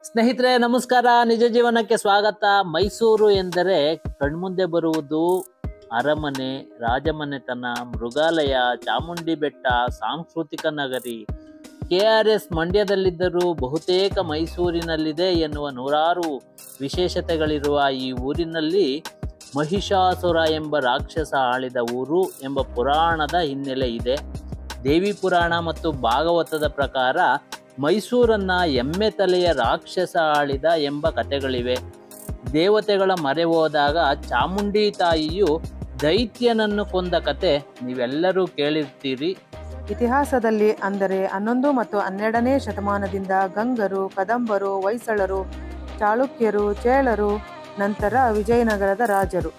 ಸ್ನೇಹಿತರೆ ನಮಸ್ಕಾರ. ನಿಜ ಜೀವನಕ್ಕೆ ಸ್ವಾಗತ. ಮೈಸೂರು ಎಂದರೆ ಕಣ್ಮುಂದೆ ಬರುವುದು ಅರಮನೆ, ರಾಜಮನೆತನ, ಮೃಗಾಲಯ, ಚಾಮುಂಡಿ ಬೆಟ್ಟ, ಸಾಂಸ್ಕೃತಿಕ ನಗರಿ. KRS ಮಂಡ್ಯದಲ್ಲಿದ್ದರೂ ಬಹುತೇಕ ಮೈಸೂರಿನಲ್ಲಿದೆ ಎನ್ನುವ ನೂರಾರು ವಿಶೇಷತೆಗಳಿರುವ ಈ ಊರಿನಲ್ಲಿ ಮಹಿಷಾಸುರ ಎಂಬ ರಾಕ್ಷಸ ಆಳಿದ ಊರು ಎಂಬ ಪುರಾಣದ ಹಿನ್ನೆಲೆ ಇದೆ. ದೇವಿ ಪುರಾಣ ಮತ್ತು ಭಾಗವತದ ಪ್ರಕಾರ ಮೈಸೂರನ್ನ ಎಮ್ಮೆ ತಲೆಯ ರಾಕ್ಷಸ ಆಳಿದ ಎಂಬ ಕಥೆಗಳಿವೆ. ದೇವತೆಗಳ ಮೊರೆ ಹೋದಾಗ ಚಾಮುಂಡಿ ತಾಯಿಯು ದೈತ್ಯನನ್ನು ಕೊಂದ ಕತೆ ನೀವೆಲ್ಲರೂ ಕೇಳಿರ್ತೀರಿ. ಇತಿಹಾಸದಲ್ಲಿ ಅಂದರೆ 11 ಮತ್ತು 12ನೇ ಶತಮಾನದಿಂದ ಗಂಗರು, ಕದಂಬರು, ಹೊಯ್ಸಳರು, ಚಾಳುಕ್ಯರು, ಚೇಳರು, ನಂತರ ವಿಜಯನಗರದ ರಾಜರು.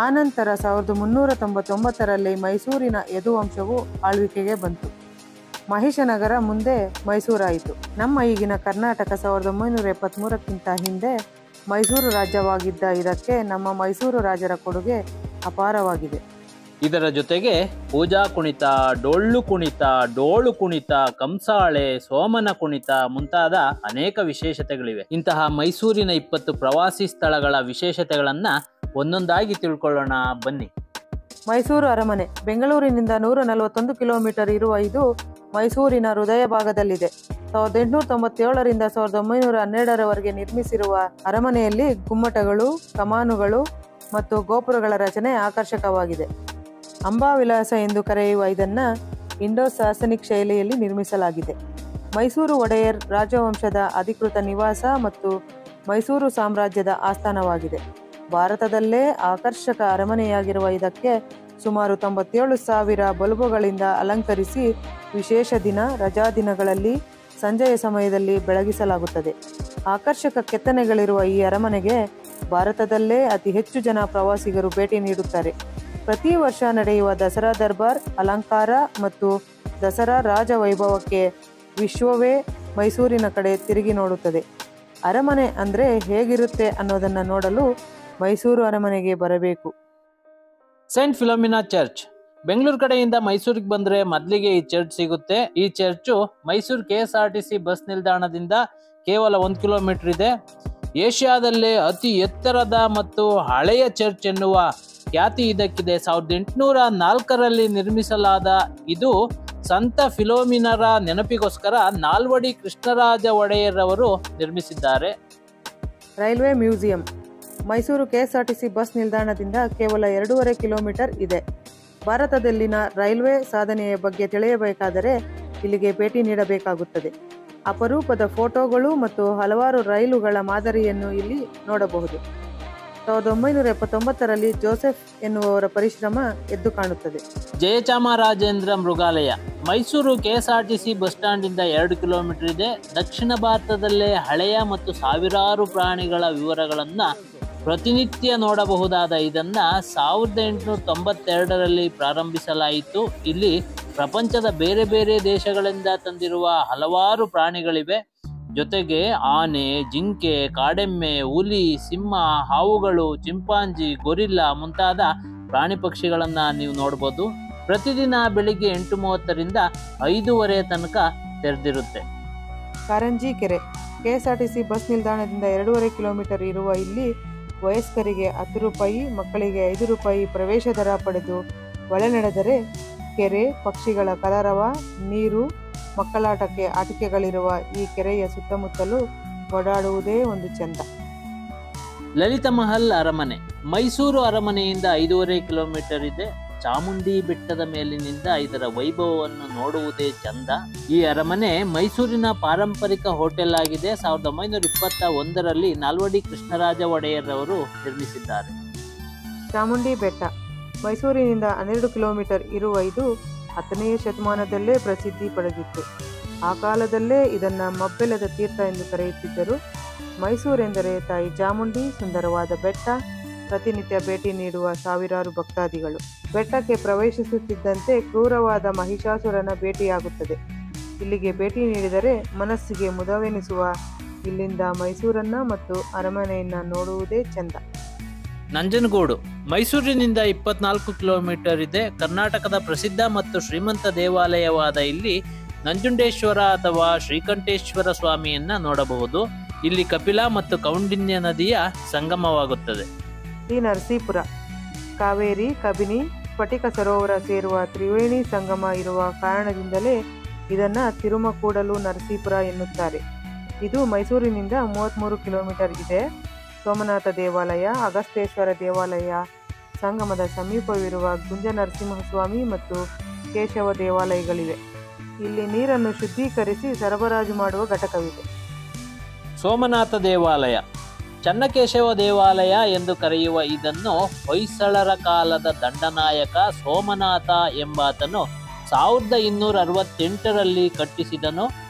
ಆನಂತರ 1399ರಲ್ಲಿ ಮೈಸೂರಿನ ಯದುವಂಶವು ಆಳ್ವಿಕೆಗೆ ಬಂತು. ಮಹಿಷನಗರ ಮುಂದೆ ಮೈಸೂರಾಯಿತು. ನಮ್ಮ ಈಗಿನ ಕರ್ನಾಟಕ 1973ಕ್ಕಿಂತ ಹಿಂದೆ ಮೈಸೂರು ರಾಜ್ಯವಾಗಿದ್ದ ಇದಕ್ಕೆ ನಮ್ಮ ಮೈಸೂರು ರಾಜರ ಕೊಡುಗೆ ಅಪಾರವಾಗಿದೆ. ಇದರ ಜೊತೆಗೆ ಪೂಜಾ ಕುಣಿತ, ಡೊಳ್ಳು ಕುಣಿತ, ಡೋಳು ಕುಣಿತ, ಕಂಸಾಳೆ, ಸೋಮನ ಕುಣಿತ ಮುಂತಾದ ಅನೇಕ ವಿಶೇಷತೆಗಳಿವೆ. ಇಂತಹ ಮೈಸೂರಿನ 20 ಪ್ರವಾಸಿ ಸ್ಥಳಗಳ ವಿಶೇಷತೆಗಳನ್ನ ಒಂದೊಂದಾಗಿ ತಿಳ್ಕೊಳ್ಳೋಣ ಬನ್ನಿ. ಮೈಸೂರು ಅರಮನೆ ಬೆಂಗಳೂರಿನಿಂದ 141 ಕಿಲೋಮೀಟರ್ ಇರುವ ಇದು ಮೈಸೂರಿನ ಹೃದಯ ಭಾಗದಲ್ಲಿದೆ. 1897ರಿಂದ 1912ರವರೆಗೆ ನಿರ್ಮಿಸಿರುವ ಅರಮನೆಯಲ್ಲಿ ಗುಮ್ಮಟಗಳು, ಕಮಾನುಗಳು ಮತ್ತು ಗೋಪುರಗಳ ರಚನೆ ಆಕರ್ಷಕವಾಗಿದೆ. ಅಂಬಾವಿಲಾಸ ಎಂದು ಕರೆಯುವ ಇದನ್ನು ಇಂಡೋ ಸಾಸನಿಕ್ ಶೈಲಿಯಲ್ಲಿ ನಿರ್ಮಿಸಲಾಗಿದೆ. ಮೈಸೂರು ಒಡೆಯರ್ ರಾಜವಂಶದ ಅಧಿಕೃತ ನಿವಾಸ ಮತ್ತು ಮೈಸೂರು ಸಾಮ್ರಾಜ್ಯದ ಆಸ್ಥಾನವಾಗಿದೆ. ಭಾರತದಲ್ಲೇ ಆಕರ್ಷಕ ಅರಮನೆಯಾಗಿರುವ ಇದಕ್ಕೆ ಸುಮಾರು 97,000 ಬಲ್ಬುಗಳಿಂದ ಅಲಂಕರಿಸಿ ವಿಶೇಷ ದಿನ, ರಜಾದಿನಗಳಲ್ಲಿ ಸಂಜೆಯ ಸಮಯದಲ್ಲಿ ಬೆಳಗಿಸಲಾಗುತ್ತದೆ. ಆಕರ್ಷಕ ಕೆತ್ತನೆಗಳಿರುವ ಈ ಅರಮನೆಗೆ ಭಾರತದಲ್ಲೇ ಅತಿ ಹೆಚ್ಚು ಜನ ಪ್ರವಾಸಿಗರು ಭೇಟಿ ನೀಡುತ್ತಾರೆ. ಪ್ರತಿ ವರ್ಷ ನಡೆಯುವ ದಸರಾ ದರ್ಬಾರ್, ಅಲಂಕಾರ ಮತ್ತು ದಸರಾ ರಾಜ ವೈಭವಕ್ಕೆ ವಿಶ್ವವೇ ಮೈಸೂರಿನ ಕಡೆ ತಿರುಗಿ ನೋಡುತ್ತದೆ. ಅರಮನೆ ಅಂದರೆ ಹೇಗಿರುತ್ತೆ ಅನ್ನೋದನ್ನು ನೋಡಲು ಮೈಸೂರು ಅರಮನೆಗೆ ಬರಬೇಕು. ಸೈಂಟ್ ಫಿಲೋಮಿನಾ ಚರ್ಚ್ ಬೆಂಗಳೂರು ಕಡೆಯಿಂದ ಮೈಸೂರಿಗೆ ಬಂದ್ರೆ ಮೊದಲಿಗೆ ಈ ಚರ್ಚ್ ಸಿಗುತ್ತೆ. ಈ ಚರ್ಚು ಮೈಸೂರು KSRTC ಬಸ್ ನಿಲ್ದಾಣದಿಂದ ಕೇವಲ 1 ಕಿಲೋಮೀಟರ್ ಇದೆ. ಏಷ್ಯಾದಲ್ಲೇ ಅತಿ ಎತ್ತರದ ಮತ್ತು ಹಳೆಯ ಚರ್ಚ್ ಎನ್ನುವ ಖ್ಯಾತಿ ಇದಕ್ಕಿದೆ. 1804ರಲ್ಲಿ ನಿರ್ಮಿಸಲಾದ ಇದು ಸಂತ ಫಿಲೋಮಿನರ ನೆನಪಿಗೋಸ್ಕರ ನಾಲ್ವಡಿ ಕೃಷ್ಣರಾಜ ಒಡೆಯರ್ ಅವರು ನಿರ್ಮಿಸಿದ್ದಾರೆ. Railway museum Mysuru KSRTC bus ನಿಲ್ದಾಣದಿಂದ ಕೇವಲ 2.5 ಕಿಲೋಮೀಟರ್ ಇದೆ. ಭಾರತದಲ್ಲಿನ ರೈಲ್ವೆ ಸಾಧನೆಯ ಬಗ್ಗೆ ತಿಳಿಯಬೇಕಾದರೆ ಇಲ್ಲಿಗೆ ಭೇಟಿ ನೀಡಬೇಕಾಗುತ್ತದೆ. ಅಪರೂಪದ ಫೋಟೋಗಳು ಮತ್ತು ಹಲವಾರು ರೈಲುಗಳ ಮಾದರಿಯನ್ನು ಇಲ್ಲಿ ನೋಡಬಹುದು. 1979ರಲ್ಲಿ ಜೋಸೆಫ್ ಎನ್ನುವವರ ಪರಿಶ್ರಮ ಎದ್ದು ಕಾಣುತ್ತದೆ. ಜಯಚಾಮರಾಜೇಂದ್ರ ಮೃಗಾಲಯ ಮೈಸೂರು KSRTC ಬಸ್ ಸ್ಟ್ಯಾಂಡಿಂದ 2 ಕಿಲೋಮೀಟರ್ ಇದೆ. ದಕ್ಷಿಣ ಭಾರತದಲ್ಲೇ ಹಳೆಯ ಮತ್ತು ಸಾವಿರಾರು ಪ್ರಾಣಿಗಳ ವಿವರಗಳನ್ನ ಪ್ರತಿನಿತ್ಯ ನೋಡಬಹುದಾದ ಇದನ್ನ 1892ರಲ್ಲಿ ಪ್ರಾರಂಭಿಸಲಾಯಿತು. ಇಲ್ಲಿ ಪ್ರಪಂಚದ ಬೇರೆ ಬೇರೆ ದೇಶಗಳಿಂದ ತಂದಿರುವ ಹಲವಾರು ಪ್ರಾಣಿಗಳಿವೆ. ಜೊತೆಗೆ ಆನೆ, ಜಿಂಕೆ, ಕಾಡೆಮ್ಮೆ, ಹುಲಿ, ಸಿಂಹ, ಹಾವುಗಳು, ಚಿಂಪಾಂಜಿ, ಗೊರಿಲ್ಲಾ ಮುಂತಾದ ಪ್ರಾಣಿ ಪಕ್ಷಿಗಳನ್ನ ನೀವು ನೋಡ್ಬೋದು. ಪ್ರತಿದಿನ ಬೆಳಿಗ್ಗೆ 8:30ರಿಂದ 5:30 ತನಕ ತೆರೆದಿರುತ್ತೆ. ಕಾರಂಜಿ ಕೆರೆ KSRTC ಬಸ್ ನಿಲ್ದಾಣದಿಂದ 2.5 ಕಿಲೋಮೀಟರ್ ಇರುವ ಇಲ್ಲಿ ವಯಸ್ಕರಿಗೆ 10 ರೂಪಾಯಿ, ಮಕ್ಕಳಿಗೆ 5 ರೂಪಾಯಿ ಪ್ರವೇಶ ದರ ಪಡೆದು ಒಳ ನಡೆದರೆ ಕೆರೆ, ಪಕ್ಷಿಗಳ ಕಲರವ, ನೀರು, ಮಕ್ಕಳಾಟಕ್ಕೆ ಆಟಿಕೆಗಳಿರುವ ಈ ಕೆರೆಯ ಸುತ್ತಮುತ್ತಲೂ ಓಡಾಡುವುದೇ ಒಂದು ಚೆಂದ. ಲಲಿತ ಮಹಲ್ ಅರಮನೆ ಮೈಸೂರು ಅರಮನೆಯಿಂದ 5.5 ಕಿಲೋಮೀಟರ್ ಇದೆ. ಚಾಮುಂಡಿ ಬೆಟ್ಟದ ಮೇಲಿನಿಂದ ಇದರ ವೈಭವವನ್ನು ನೋಡುವುದೇ ಚಂದ. ಈ ಅರಮನೆ ಮೈಸೂರಿನ ಪಾರಂಪರಿಕ ಹೋಟೆಲ್ ಆಗಿದೆ. 1921ರಲ್ಲಿ ನಾಲ್ವಡಿ ಕೃಷ್ಣರಾಜ ಒಡೆಯರ್ ಅವರು ನಿರ್ಮಿಸಿದ್ದಾರೆ. ಚಾಮುಂಡಿ ಬೆಟ್ಟ ಮೈಸೂರಿನಿಂದ 12 ಕಿಲೋಮೀಟರ್ ಇರುವ ಇದು 10ನೇ ಶತಮಾನದಲ್ಲೇ ಪ್ರಸಿದ್ಧಿ ಪಡೆದಿತ್ತು. ಆ ಕಾಲದಲ್ಲೇ ಇದನ್ನು ಮಬ್ಬೆಲದ ತೀರ್ಥ ಎಂದು ಕರೆಯುತ್ತಿದ್ದರು. ಮೈಸೂರೆಂದರೆ ತಾಯಿ ಚಾಮುಂಡಿ, ಸುಂದರವಾದ ಬೆಟ್ಟ, ಪ್ರತಿನಿತ್ಯ ಭೇಟಿ ನೀಡುವ ಸಾವಿರಾರು ಭಕ್ತಾದಿಗಳು. ಬೆಟ್ಟಕ್ಕೆ ಪ್ರವೇಶಿಸುತ್ತಿದ್ದಂತೆ ಕ್ರೂರವಾದ ಮಹಿಷಾಸುರನ ಭೇಟಿಯಾಗುತ್ತದೆ. ಇಲ್ಲಿಗೆ ಭೇಟಿ ನೀಡಿದರೆ ಮನಸ್ಸಿಗೆ ಮುದವೆನಿಸುವ ಇಲ್ಲಿಂದ ಮೈಸೂರನ್ನ ಮತ್ತು ಅರಮನೆಯನ್ನ ನೋಡುವುದೇ ಚೆಂದ. ನಂಜನಗೂಡು ಮೈಸೂರಿನಿಂದ 24 ಕಿಲೋಮೀಟರ್ ಇದೆ. ಕರ್ನಾಟಕದ ಪ್ರಸಿದ್ಧ ಮತ್ತು ಶ್ರೀಮಂತ ದೇವಾಲಯವಾದ ಇಲ್ಲಿ ನಂಜುಂಡೇಶ್ವರ ಅಥವಾ ಶ್ರೀಕಂಠೇಶ್ವರ ಸ್ವಾಮಿಯನ್ನ ನೋಡಬಹುದು. ಇಲ್ಲಿ ಕಪಿಲಾ ಮತ್ತು ಕೌಂಡಿನ್ಯ ನದಿಯ ಸಂಗಮವಾಗುತ್ತದೆ. ಶ್ರೀ ನರಸೀಪುರ ಕಾವೇರಿ, ಕಬಿನಿ, ಸ್ಫಟಿಕ ಸರೋವರ ಸೇರುವ ತ್ರಿವೇಣಿ ಸಂಗಮ ಇರುವ ಕಾರಣದಿಂದಲೇ ಇದನ್ನು ತಿರುಮಕೂಡಲು ನರಸೀಪುರ ಎನ್ನುತ್ತಾರೆ. ಇದು ಮೈಸೂರಿನಿಂದ 33 ಕಿಲೋಮೀಟರ್ ಇದೆ. ಸೋಮನಾಥ ದೇವಾಲಯ, ಅಗಸ್ತೇಶ್ವರ ದೇವಾಲಯ ಸಂಗಮದ ಸಮೀಪವಿರುವ ಗುಂಜನರಸಿಂಹಸ್ವಾಮಿ ಮತ್ತು ಕೇಶವ ದೇವಾಲಯಗಳಿವೆ. ಇಲ್ಲಿ ನೀರನ್ನು ಶುದ್ಧೀಕರಿಸಿ ಸರಬರಾಜು ಮಾಡುವ ಘಟಕವಿದೆ. ಸೋಮನಾಥ ದೇವಾಲಯ, ಚನ್ನಕೇಶವ ದೇವಾಲಯ ಎಂದು ಕರೆಯುವ ಇದನ್ನು ಹೊಯ್ಸಳರ ಕಾಲದ ದಂಡನಾಯಕ ಸೋಮನಾಥ ಎಂಬಾತನು 1268ರಲ್ಲಿ ಕಟ್ಟಿಸಿದನು.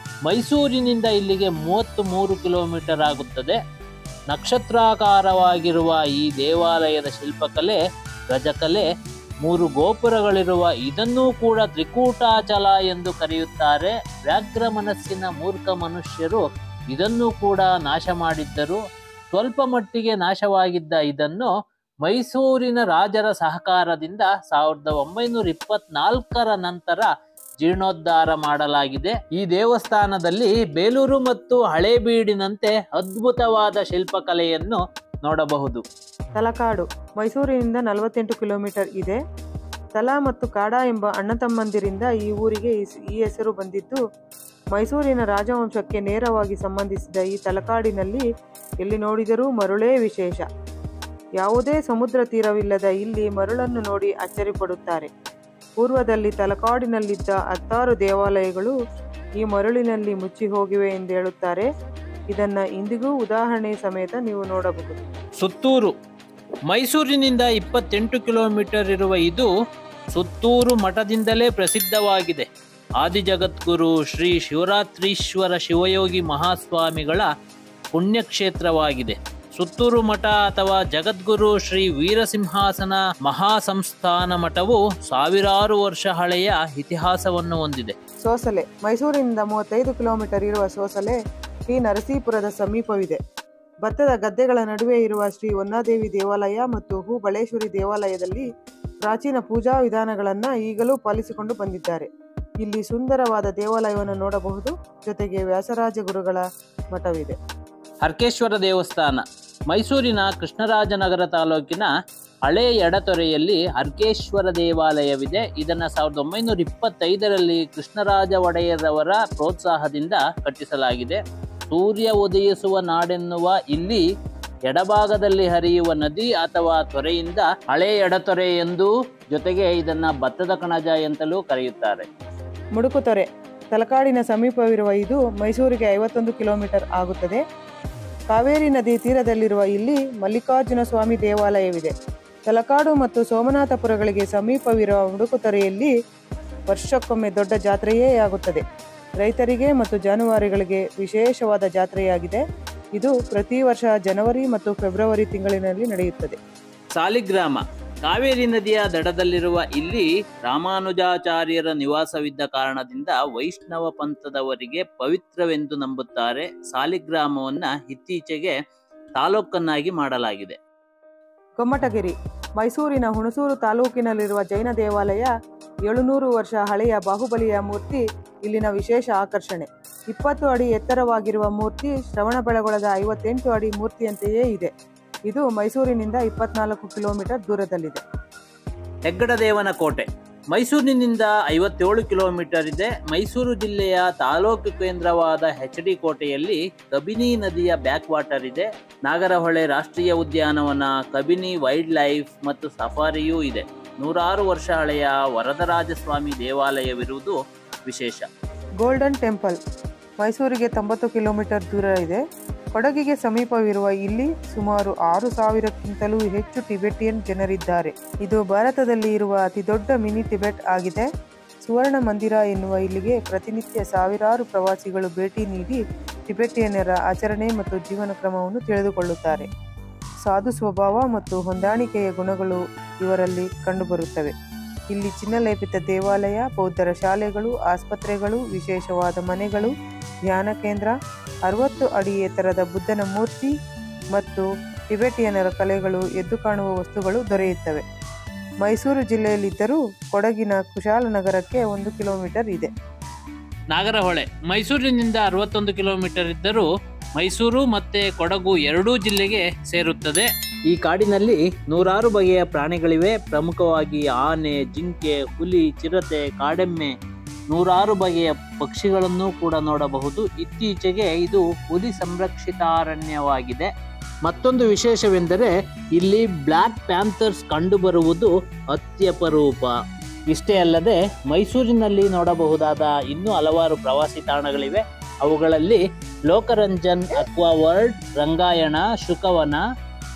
ಮೈಸೂರಿನಿಂದ ಇಲ್ಲಿಗೆ 33 ಕಿಲೋಮೀಟರ್ ಆಗುತ್ತದೆ. ನಕ್ಷತ್ರಾಕಾರವಾಗಿರುವ ಈ ದೇವಾಲಯದ ಶಿಲ್ಪಕಲೆ, ಗಜಕಲೆ, 3 ಗೋಪುರಗಳಿರುವ ಇದನ್ನೂ ಕೂಡ ತ್ರಿಕೂಟಾಚಲ ಎಂದು ಕರೆಯುತ್ತಾರೆ. ವ್ಯಾಘ್ರ ಮನಸ್ಸಿನ ಮೂರ್ಖ ಮನುಷ್ಯರು ಇದನ್ನು ಕೂಡ ನಾಶ ಮಾಡಿದ್ದರು. ಸ್ವಲ್ಪ ಮಟ್ಟಿಗೆ ನಾಶವಾಗಿದ್ದ ಇದನ್ನು ಮೈಸೂರಿನ ರಾಜರ ಸಹಕಾರದಿಂದ 1924ರ ನಂತರ ಜೀರ್ಣೋದ್ಧಾರ ಮಾಡಲಾಗಿದೆ. ಈ ದೇವಸ್ಥಾನದಲ್ಲಿ ಬೇಲೂರು ಮತ್ತು ಹಳೇಬೀಡಿನಂತೆ ಅದ್ಭುತವಾದ ಶಿಲ್ಪಕಲೆಯನ್ನು ನೋಡಬಹುದು. ತಲಕಾಡು ಮೈಸೂರಿನಿಂದ 48 ಕಿಲೋಮೀಟರ್ ಇದೆ. ತಲ ಮತ್ತು ಕಾಡ ಎಂಬ ಅಣ್ಣ ತಮ್ಮಂದಿರಿಂದ ಈ ಊರಿಗೆ ಈ ಹೆಸರು ಬಂದಿದ್ದು, ಮೈಸೂರಿನ ರಾಜವಂಶಕ್ಕೆ ನೇರವಾಗಿ ಸಂಬಂಧಿಸಿದ ಈ ತಲಕಾಡಿನಲ್ಲಿ ಎಲ್ಲಿ ನೋಡಿದರೂ ಮರುಳೇ ವಿಶೇಷ. ಯಾವುದೇ ಸಮುದ್ರ ತೀರವಿಲ್ಲದ ಇಲ್ಲಿ ಮರುಳನ್ನು ನೋಡಿ ಅಚ್ಚರಿಪಡುತ್ತಾರೆ. ಪೂರ್ವದಲ್ಲಿ ತಲಕಾಡಿನಲ್ಲಿದ್ದ 16 ದೇವಾಲಯಗಳು ಈ ಮರುಳಿನಲ್ಲಿ ಮುಚ್ಚಿ ಹೋಗಿವೆ ಎಂದು ಹೇಳುತ್ತಾರೆ. ಇದನ್ನು ಇಂದಿಗೂ ಉದಾಹರಣೆ ಸಮೇತ ನೀವು ನೋಡಬಹುದು. ಸುತ್ತೂರು ಮೈಸೂರಿನಿಂದ 28 ಕಿಲೋಮೀಟರ್ ಇರುವ ಇದು ಸುತ್ತೂರು ಮಠದಿಂದಲೇ ಪ್ರಸಿದ್ಧವಾಗಿದೆ. ಆದಿಜಗದ್ಗುರು ಶ್ರೀ ಶಿವರಾತ್ರೀಶ್ವರ ಶಿವಯೋಗಿ ಮಹಾಸ್ವಾಮಿಗಳ ಪುಣ್ಯಕ್ಷೇತ್ರವಾಗಿದೆ. ಸುತ್ತೂರು ಮಠ ಅಥವಾ ಜಗದ್ಗುರು ಶ್ರೀ ವೀರಸಿಂಹಾಸನ ಮಹಾಸಂಸ್ಥಾನ ಮಠವು ಸಾವಿರಾರು ವರ್ಷ ಹಳೆಯ ಇತಿಹಾಸವನ್ನು ಹೊಂದಿದೆ. ಸೋಸಲೆ ಮೈಸೂರಿನಿಂದ 35 ಕಿಲೋಮೀಟರ್ ಇರುವ ಸೋಸಲೆ ಶ್ರೀ ನರಸೀಪುರದ ಸಮೀಪವಿದೆ. ಭತ್ತದ ಗದ್ದೆಗಳ ನಡುವೆ ಇರುವ ಶ್ರೀ ಹೊನ್ನಾದೇವಿ ದೇವಾಲಯ ಮತ್ತು ಹೂಬಳೇಶ್ವರಿ ದೇವಾಲಯದಲ್ಲಿ ಪ್ರಾಚೀನ ಪೂಜಾ ವಿಧಾನಗಳನ್ನು ಈಗಲೂ ಪಾಲಿಸಿಕೊಂಡು ಬಂದಿದ್ದಾರೆ. ಇಲ್ಲಿ ಸುಂದರವಾದ ದೇವಾಲಯವನ್ನು ನೋಡಬಹುದು. ಜೊತೆಗೆ ವ್ಯಾಸರಾಜ ಗುರುಗಳ ಮಠವಿದೆ. ಹರ್ಕೇಶ್ವರ ದೇವಸ್ಥಾನ ಮೈಸೂರಿನ ಕೃಷ್ಣರಾಜನಗರ ತಾಲೂಕಿನ ಹಳೆ ಎಡತೊರೆಯಲ್ಲಿ ಹರ್ಕೇಶ್ವರ ದೇವಾಲಯವಿದೆ. ಇದನ್ನು 1925ರಲ್ಲಿ ಕೃಷ್ಣರಾಜ ಒಡೆಯರವರ ಪ್ರೋತ್ಸಾಹದಿಂದ ಕಟ್ಟಿಸಲಾಗಿದೆ. ಸೂರ್ಯ ಉದಯಿಸುವ ನಾಡೆನ್ನುವ ಇಲ್ಲಿ ಎಡಭಾಗದಲ್ಲಿ ಹರಿಯುವ ನದಿ ಅಥವಾ ತೊರೆಯಿಂದ ಹಳೆ ಎಡತೊರೆ ಎಂದು, ಜೊತೆಗೆ ಇದನ್ನ ಭತ್ತದ ಕಣಜ ಎಂತಲೂ ಕರೆಯುತ್ತಾರೆ. ಮುಡುಕುತೊರೆ ತಲಕಾಡಿನ ಸಮೀಪವಿರುವ ಇದು ಮೈಸೂರಿಗೆ 51 ಕಿಲೋಮೀಟರ್ ಆಗುತ್ತದೆ. ಕಾವೇರಿ ನದಿ ತೀರದಲ್ಲಿರುವ ಇಲ್ಲಿ ಮಲ್ಲಿಕಾರ್ಜುನ ಸ್ವಾಮಿ ದೇವಾಲಯವಿದೆ. ತಲಕಾಡು ಮತ್ತು ಸೋಮನಾಥಪುರಗಳಿಗೆ ಸಮೀಪವಿರುವ ಮುಡುಕುತೊರೆಯಲ್ಲಿ ವರ್ಷಕ್ಕೊಮ್ಮೆ ದೊಡ್ಡ ಜಾತ್ರೆಯೇ ಆಗುತ್ತದೆ. ರೈತರಿಗೆ ಮತ್ತು ಜಾನುವಾರುಗಳಿಗೆ ವಿಶೇಷವಾದ ಜಾತ್ರೆಯಾಗಿದೆ. ಇದು ಪ್ರತಿ ವರ್ಷ ಜನವರಿ ಮತ್ತು ಫೆಬ್ರವರಿ ತಿಂಗಳಿನಲ್ಲಿ ನಡೆಯುತ್ತದೆ. ಸಾಲಿಗ್ರಾಮ ಕಾವೇರಿ ನದಿಯ ದಡದಲ್ಲಿರುವ ಇಲ್ಲಿ ರಾಮಾನುಜಾಚಾರ್ಯರ ನಿವಾಸವಿದ್ದ ಕಾರಣದಿಂದ ವೈಷ್ಣವ ಪಂಥದವರಿಗೆ ಪವಿತ್ರವೆಂದು ನಂಬುತ್ತಾರೆ. ಸಾಲಿಗ್ರಾಮವನ್ನ ಇತ್ತೀಚೆಗೆ ತಾಲೂಕನ್ನಾಗಿ ಮಾಡಲಾಗಿದೆ. ಗೊಮ್ಮಟಗಿರಿ ಮೈಸೂರಿನ ಹುಣಸೂರು ತಾಲೂಕಿನಲ್ಲಿರುವ ಜೈನ ದೇವಾಲಯ 700 ವರ್ಷ ಹಳೆಯ ಬಾಹುಬಲಿಯ ಮೂರ್ತಿ ಇಲ್ಲಿನ ವಿಶೇಷ ಆಕರ್ಷಣೆ. 20 ಅಡಿ ಎತ್ತರವಾಗಿರುವ ಮೂರ್ತಿ ಶ್ರವಣಬೆಳಗೊಳದ 58 ಅಡಿ ಮೂರ್ತಿಯಂತೆಯೇ ಇದೆ. ಇದು ಮೈಸೂರಿನಿಂದ 24 ಕಿಲೋಮೀಟರ್ ದೂರದಲ್ಲಿದೆ. ಹೆಗ್ಗಡದೇವನ ಕೋಟೆ ಮೈಸೂರಿನಿಂದ 57 ಕಿಲೋಮೀಟರ್ ಇದೆ. ಮೈಸೂರು ಜಿಲ್ಲೆಯ ತಾಲೂಕು ಕೇಂದ್ರವಾದ HD ಕೋಟೆಯಲ್ಲಿ ಕಬಿನಿ ನದಿಯ ಬ್ಯಾಕ್ ವಾಟರ್ ಇದೆ. ನಾಗರಹೊಳೆ ರಾಷ್ಟ್ರೀಯ ಉದ್ಯಾನವನ, ಕಬಿನಿ ವೈಲ್ಡ್ ಲೈಫ್ ಮತ್ತು ಸಫಾರಿಯೂ ಇದೆ. 106 ವರ್ಷ ಹಳೆಯ ವರದರಾಜಸ್ವಾಮಿ ದೇವಾಲಯವಿರುವುದು ವಿಶೇಷ. ಗೋಲ್ಡನ್ ಟೆಂಪಲ್ ಮೈಸೂರಿಗೆ 90 ಕಿಲೋಮೀಟರ್ ದೂರ ಇದೆ. ಕೊಡಗಿಗೆ ಸಮೀಪವಿರುವ ಇಲ್ಲಿ ಸುಮಾರು 6,000ಕ್ಕಿಂತಲೂ ಹೆಚ್ಚು ಟಿಬೆಟಿಯನ್ ಜನರಿದ್ದಾರೆ. ಇದು ಭಾರತದಲ್ಲಿ ಇರುವ ಅತಿ ದೊಡ್ಡ ಮಿನಿ ಟಿಬೆಟ್ ಆಗಿದೆ. ಸುವರ್ಣ ಮಂದಿರ ಎನ್ನುವ ಇಲ್ಲಿಗೆ ಪ್ರತಿನಿತ್ಯ ಸಾವಿರಾರು ಪ್ರವಾಸಿಗಳು ಭೇಟಿ ನೀಡಿ ಟಿಬೆಟಿಯನ್ನರ ಆಚರಣೆ ಮತ್ತು ಜೀವನ ಕ್ರಮವನ್ನು ತಿಳಿದುಕೊಳ್ಳುತ್ತಾರೆ. ಸಾಧು ಸ್ವಭಾವ ಮತ್ತು ಹೊಂದಾಣಿಕೆಯ ಗುಣಗಳು ಇವರಲ್ಲಿ ಕಂಡುಬರುತ್ತವೆ. ಇಲ್ಲಿ ಚಿನ್ನಲೇಪಿತ ದೇವಾಲಯ, ಬೌದ್ಧರ ಶಾಲೆಗಳು, ಆಸ್ಪತ್ರೆಗಳು, ವಿಶೇಷವಾದ ಮನೆಗಳು, ಧ್ಯಾನ ಕೇಂದ್ರ, 60 ಅಡಿ ಎತ್ತರದ ಬುದ್ಧನ ಮೂರ್ತಿ ಮತ್ತು ಟಿಬೆಟಿಯನ್ನರ ಕಲೆಗಳು, ಎದ್ದು ಕಾಣುವ ವಸ್ತುಗಳು ದೊರೆಯುತ್ತವೆ. ಮೈಸೂರು ಜಿಲ್ಲೆಯಲ್ಲಿದ್ದರೂ ಕೊಡಗಿನ ಕುಶಾಲನಗರಕ್ಕೆ 1 ಕಿಲೋಮೀಟರ್ ಇದೆ. ನಾಗರಹೊಳೆ ಮೈಸೂರಿನಿಂದ 61 ಕಿಲೋಮೀಟರ್ ಇದ್ದರೂ ಮೈಸೂರು ಮತ್ತೆ ಕೊಡಗು ಎರಡೂ ಜಿಲ್ಲೆಗೆ ಸೇರುತ್ತದೆ. ಈ ಕಾಡಿನಲ್ಲಿ ನೂರಾರು ಬಗೆಯ ಪ್ರಾಣಿಗಳಿವೆ. ಪ್ರಮುಖವಾಗಿ ಆನೆ, ಜಿಂಕೆ, ಹುಲಿ, ಚಿರತೆ, ಕಾಡೆಮ್ಮೆ, ನೂರಾರು ಬಗೆಯ ಪಕ್ಷಿಗಳನ್ನು ಕೂಡ ನೋಡಬಹುದು. ಇತ್ತೀಚೆಗೆ ಇದು ಹುಲಿ ಸಂರಕ್ಷಿತಾರಣ್ಯವಾಗಿದೆ. ಮತ್ತೊಂದು ವಿಶೇಷವೆಂದರೆ ಇಲ್ಲಿ ಬ್ಲ್ಯಾಕ್ ಪ್ಯಾಂಥರ್ಸ್ ಕಂಡುಬರುವುದು ಅತ್ಯಪರೂಪ. ಇಷ್ಟೇ ಅಲ್ಲದೆ ಮೈಸೂರಿನಲ್ಲಿ ನೋಡಬಹುದಾದ ಇನ್ನೂ ಹಲವಾರು ಪ್ರವಾಸಿ ತಾಣಗಳಿವೆ. ಅವುಗಳಲ್ಲಿ Lokaranjan aqua world, Rangayana, Shukavana,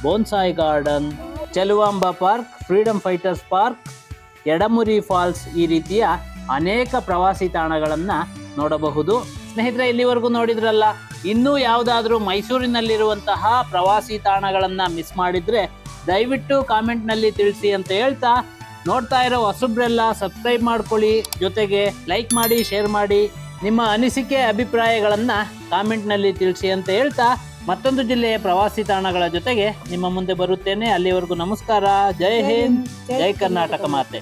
bonsai garden, Cheluvamba park, freedom fighters park, Edamuri falls ಈ ರೀತಿಯ ಅನೇಕ ಪ್ರವಾಸಿ ತಾಣಗಳನ್ನು ನೋಡಬಹುದು. ಸ್ನೇಹಿತರೆ, ಇಲ್ಲಿವರೆಗೂ ನೋಡಿದ್ರಲ್ಲ, ಇನ್ನೂ ಯಾವುದಾದ್ರೂ ಮೈಸೂರಿನಲ್ಲಿರುವಂತಹ ಪ್ರವಾಸಿ ತಾಣಗಳನ್ನು ಮಿಸ್ ಮಾಡಿದ್ರೆ ದಯವಿಟ್ಟು ಕಾಮೆಂಟ್ನಲ್ಲಿ ತಿಳಿಸಿ ಅಂತ ಹೇಳ್ತಾ, ನೋಡ್ತಾ ಇರೋ ಹೊಸಬ್ರೆಲ್ಲ ಸಬ್ಸ್ಕ್ರೈಬ್ ಮಾಡ್ಕೊಳ್ಳಿ, ಜೊತೆಗೆ ಲೈಕ್ ಮಾಡಿ, ಶೇರ್ ಮಾಡಿ, ನಿಮ್ಮ ಅನಿಸಿಕೆ ಅಭಿಪ್ರಾಯಗಳನ್ನು ಕಾಮೆಂಟ್ನಲ್ಲಿ ತಿಳಿಸಿ ಅಂತ ಹೇಳ್ತಾ, ಮತ್ತೊಂದು ಜಿಲ್ಲೆಯ ಪ್ರವಾಸಿ ತಾಣಗಳ ಜೊತೆಗೆ ನಿಮ್ಮ ಮುಂದೆ ಬರುತ್ತೇನೆ. ಅಲ್ಲಿವರೆಗೂ ನಮಸ್ಕಾರ. ಜೈ ಹಿಂದ್, ಜೈ ಕರ್ನಾಟಕ ಮಾತೆ.